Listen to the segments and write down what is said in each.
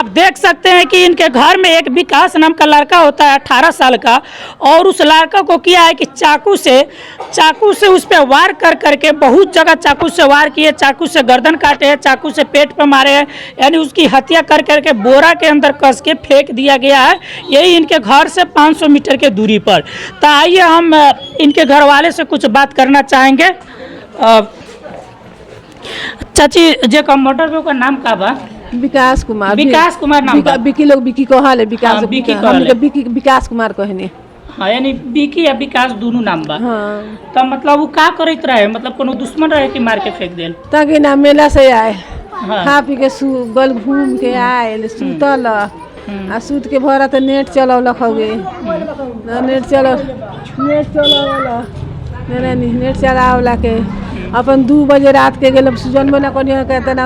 आप देख सकते हैं कि इनके घर में एक विकास नाम का लड़का होता है 18 साल का, और उस लड़का को किया है कि चाकू से उस पर वार कर करके बहुत जगह चाकू से वार किए, चाकू से गर्दन काटे हैं, चाकू से पेट पे मारे हैं, यानी उसकी हत्या कर करके बोरा के अंदर कस के फेंक दिया गया है। यही इनके घर से 500 मीटर के दूरी पर। तो आइए हम इनके घर वाले से कुछ बात करना चाहेंगे। चाची जे का मोटर का नाम का बा? विकास कुमार नाम बा। बिकी लोग बिकी कहले विकास हाँ, बिकी कहले विकास कुमार कहने। हाँ, यानी बिकी या विकास दोनों नाम बा। हाँ। तो मतलब वो का करत रहे, मतलब कोनो दुश्मन रहे कि मार के फेंक देल? ताकि ना मेला से आए, हाँ। खा पी के गल घूम के आए, सुतल आ सूत के भरा तो नेट चलौलक हवे, नेट चलावला के अपन 2 बजे रात के गेल जन्म ना कनिया कहते ना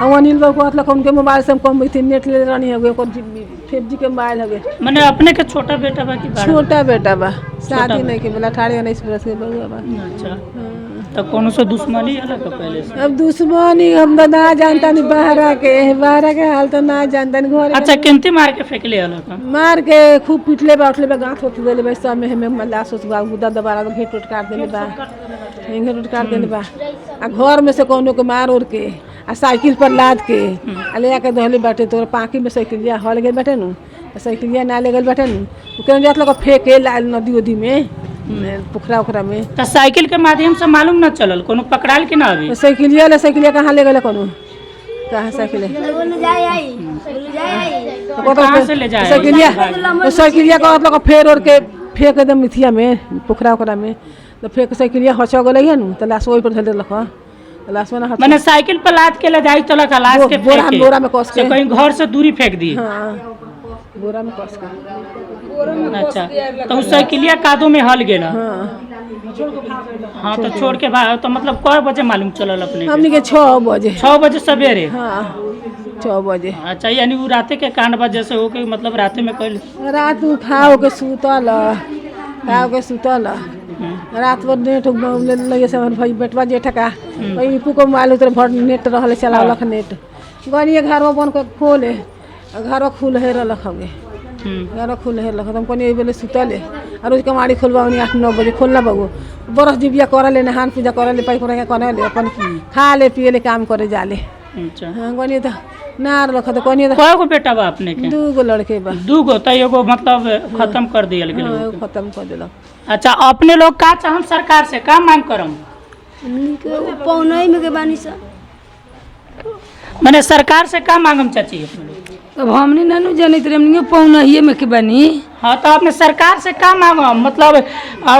अनिल बाबू कहलक उनके मोबाइल से हम कम थी नेट ले रहनी है 5G के मोबाइल हवे। माने अपने के छोटा बेटा बा कि बड़ा? छोटा बेटा बा, शादी नहीं के बोला 18-19 बरस के बउआ बा। अच्छा, तो कोनो से दुश्मनी है का पहले से? अब दुश्मनी हम तो ना जानता नहीं, बहरा के हाल तो ना जानता नहीं। घर अच्छा, किंती मार के फेंक ले अलग? मार के खूब पिटले बा, उठले बा, गांठ होत देले बा, सब में हमें लाश उस बा, गुदा दबारा घेट उठ काट देले बा, आ घर में से कोनो के मार उड़ के आ साइकिल पर लाद के आ ले आके दहले बाटे। तोर पाकी में साइकिलिया हल गए बाटे नु, साइकिलिया ना ले गए बाटे नु, केन जात लोग फेंके लाल नदी उदी में, पोखरा ओखरा में। तो साइकिल के माध्यम से मालूम ना चलल कोनो पकड़ाल कि ना? अभी साइकिलिया कहाँ ले गए कोनो? कहाँ साइकिल कहाँ से ले जाए साइकिलिया का मतलब फेर और के फेंक एकदम मिथिया में, पोखरा ओखरा में। तो फेंक साइकिलिया हचा गल है नु, तो लाश वही पर धर लख लाश में ना। मैंने साइकिल पर लाद के ले जाई तो लगा लाश के बोरा में कस के कहीं घर से दूरी फेंक दी। हाँ, बोरा में कस के। अच्छा, तो उस साइकिलिया कादो में हल गेला? हाँ, तो छोड़ के भाग। तो मतलब कई बजे मालूम चलल अपने? हमने के 6 बजे सवेरे। हाँ, 6 बजे। अच्छा, यानी वो राते के कांड बा जैसे हो के, मतलब राते में कल रात में खाओ के सुतल, रात भर नेट लगे से भाई बेटवा जेठा का भाई पुको मोबाइल उतर भर नेट रहले चलावलक नेट। गनिए घर में बन के खोले, घर खुल है रलक हवे, घर खुल है रलक। हम कोनी बेले सुतले और रोज कमाड़ी खोलबावनी 8-9 बजे खोलना बाबू, बरस दिव्या करले, नहान पूजा करले, पाई करे करले, अपन खा ले पिए ले काम करे जाले। अच्छा, हां, गनिए तो ना रलक। तो कोनी तो कय गो बेटा बा अपने के? 2 गो लड़के बा। 2 गो? तो एगो मतलब खत्म कर दियल गेल? हाँ, खत्म कर देलक। अच्छा, अपने लोग का चाहम सरकार से का मांग करम? पौनई में के बानी सा माने सरकार से का मांगम चाची अपने लोग? अब हमने नानू जानित रे पौनहिए में के बानी। हाँ, तो अपने सरकार से का मांगम? मतलब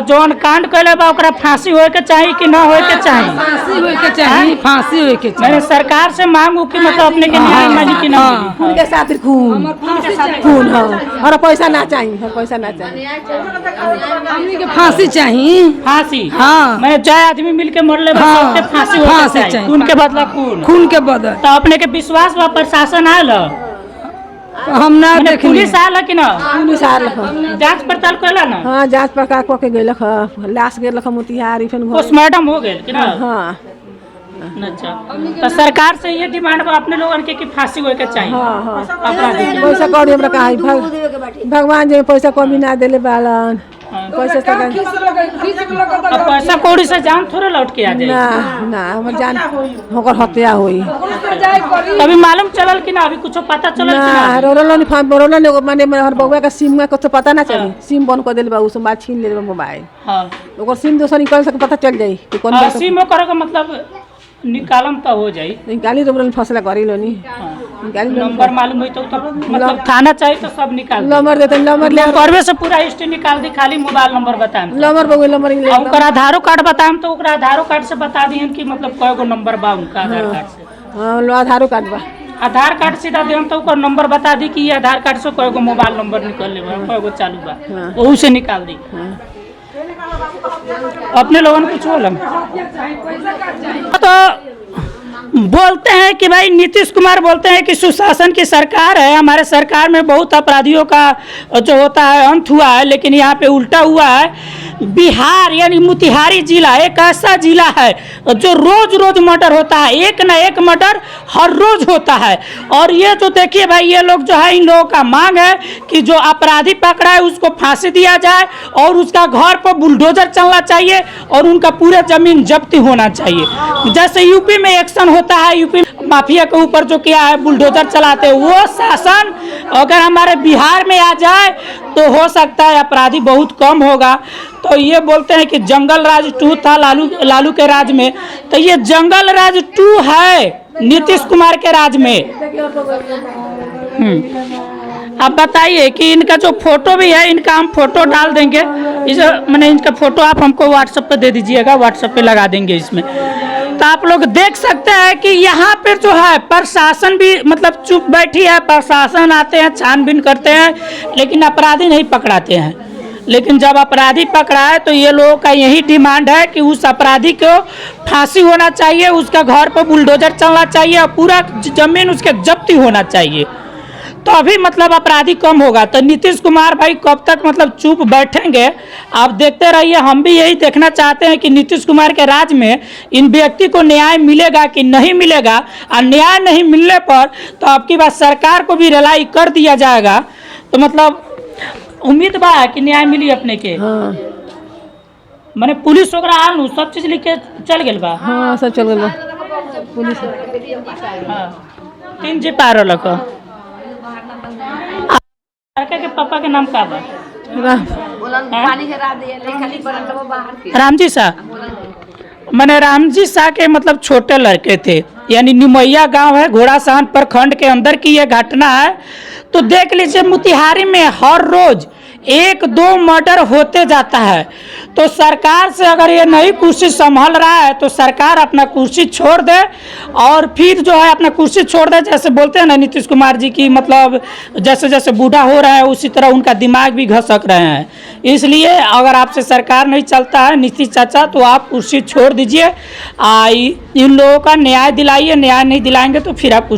जौन कांड कैले बा ओकरा फांसी होए के चाहिए कि ना होए के चाहिए? फांसी होए के चाहिए, फांसी होए के चाहिए। मैंने सरकार से मांगू कि मतलब अपने के न्याय मिली कि ना मिली? खून के साथ खून हाँ, और पैसा ना चाहिए, पैसा ना चाहिए, हमने के फांसी चाहिए। फांसी? हाँ, मैं चाहे आदमी मिल के मरले बा सबके फांसी होए के चाहिए, खून के बदला खून। खून के बदल। तो अपने के विश्वास बा प्रशासन आयल? हम ना माने देखनी। पुलिस आयल कि ना? पुलिस आल। जांच पड़ताल कैला ना? हाँ, जांच पड़ताल कऽ के गेलक, लाश गेलक मोतिहारी, फिर पोस्टमार्टम हो गेल कि ना? हाँ। अच्छा, तो सरकार से ये डिमांड बा अपने लोगन के कि फांसी होए के चाहिए? हाँ, हाँ। अपराधी के। पैसा कौड़ी हमरा कहा भगवान जी पैसा कमी ना देले बालन, पैसा अब पैसा कौड़ी से जान थोड़े लौट के आ जाए? ना हमर जान होकर हत्या होई। अभी मालूम चलल कि ना? अभी कुछ पता चलल कि ना? रोलन माने हर बउआ का सिम में कुछ पता ना चली, सिम बंद कर देले बा, उस बात छीन लेले मोबाइल। हाँ, ओकर सिम दोसर निकल सके पता चल जाई कि कौन सिम करे का मतलब निकालम तो हो जाई। निकाली रोलन फसला करी लोनी, निकाली नंबर मालूम होई तो मतलब थाना चाहिए तो सब निकाल दे। नंबर देते, नंबर ले करवे से पूरा हिस्ट्री निकाल दी, खाली मोबाइल नंबर बताएं। नंबर बउआ नंबर ले ओकर आधार कार्ड बताएं तो ओकरा आधार कार्ड से बता दिहन कि मतलब कय गो नंबर बा उनका आधार कार्ड से। हां, लो आधार कार्ड बा, आधार कार्ड सीधा देम तो ओकर नंबर बता दी कि ये आधार कार्ड से कय गो मोबाइल नंबर निकल ले बा, कय गो चालू बा, ओहू से निकाल दी। अपने लोगन कुछ होलम तो बोलते हैं कि भाई नीतीश कुमार बोलते हैं कि सुशासन की सरकार है, हमारे सरकार में बहुत अपराधियों का जो होता है अंत हुआ है, लेकिन यहाँ पे उल्टा हुआ है। बिहार यानी मोतिहारी जिला एक ऐसा जिला है जो रोज रोज मर्डर होता है, एक ना एक मर्डर हर रोज होता है। और ये जो देखिए भाई, ये लोग जो है, इन लोगों का मांग है कि जो अपराधी पकड़ा है उसको फांसी दिया जाए और उसका घर पर बुलडोजर चलना चाहिए और उनका पूरा जमीन जब्ती होना चाहिए। जैसे यूपी में एक्शन होता है, यूपी माफिया के ऊपर जो किया है बुलडोजर चलाते हैं, वो शासन अगर हमारे बिहार में आ जाए तो हो सकता है अपराधी बहुत कम होगा। तो ये बोलते हैं कि जंगल राज 2 था लालू के राज में, तो ये जंगल राज 2 है नीतीश कुमार के राज में। अब बताइए कि इनका जो फोटो भी है, इनका हम फोटो डाल देंगे, इस मैंने इनका फोटो आप हमको व्हाट्सएप पे दे दीजिएगा, व्हाट्सएप पे लगा देंगे इसमें। तो आप लोग देख सकते हैं कि यहाँ पे जो है प्रशासन भी मतलब चुप बैठी है। प्रशासन आते हैं, छानबीन करते हैं, लेकिन अपराधी नहीं पकड़ाते हैं। लेकिन जब अपराधी पकड़ा है तो ये लोगों का यही डिमांड है कि उस अपराधी को फांसी होना चाहिए, उसका घर पर बुलडोजर चलना चाहिए और पूरा जमीन उसके जब्ती होना चाहिए, तो अभी मतलब अपराधी कम होगा। तो नीतीश कुमार भाई कब तक मतलब चुप बैठेंगे, आप देखते रहिए। हम भी यही देखना चाहते हैं कि नीतीश कुमार के राज में इन व्यक्ति को न्याय मिलेगा कि नहीं मिलेगा, और न्याय नहीं मिलने पर तो आपकी बात सरकार को भी रिलाई कर दिया जाएगा। तो मतलब उम्मीद बा कि न्याय मिली अपने के। हाँ मैंने पुलिस वगैरह आनू सब चीज लिख के चल गए बा। हाँ सब चल गए पुलिस। हाँ 3 जी पार लड़का के पापा के नाम का बा? रामजी शाह। मैंने रामजी शाह के मतलब छोटे लड़के थे, यानी निमैया गांव है, घोड़ासहन प्रखंड के अंदर की यह घटना है। तो देख लीजिए मोतिहारी में हर रोज 1-2 मर्डर होते जाता है। तो सरकार से अगर ये नहीं कुर्सी संभाल रहा है तो सरकार अपना कुर्सी छोड़ दे और फिर जो है अपना कुर्सी छोड़ दे। जैसे बोलते हैं ना नीतीश कुमार जी की मतलब जैसे जैसे बूढ़ा हो रहा है उसी तरह उनका दिमाग भी घसक रहे हैं। इसलिए अगर आपसे सरकार नहीं चलता है नीतीश चाचा, तो आप कुर्सी छोड़ दीजिए। इन लोगों का न्याय दिलाइए, न्याय नहीं दिलाएंगे तो फिर आप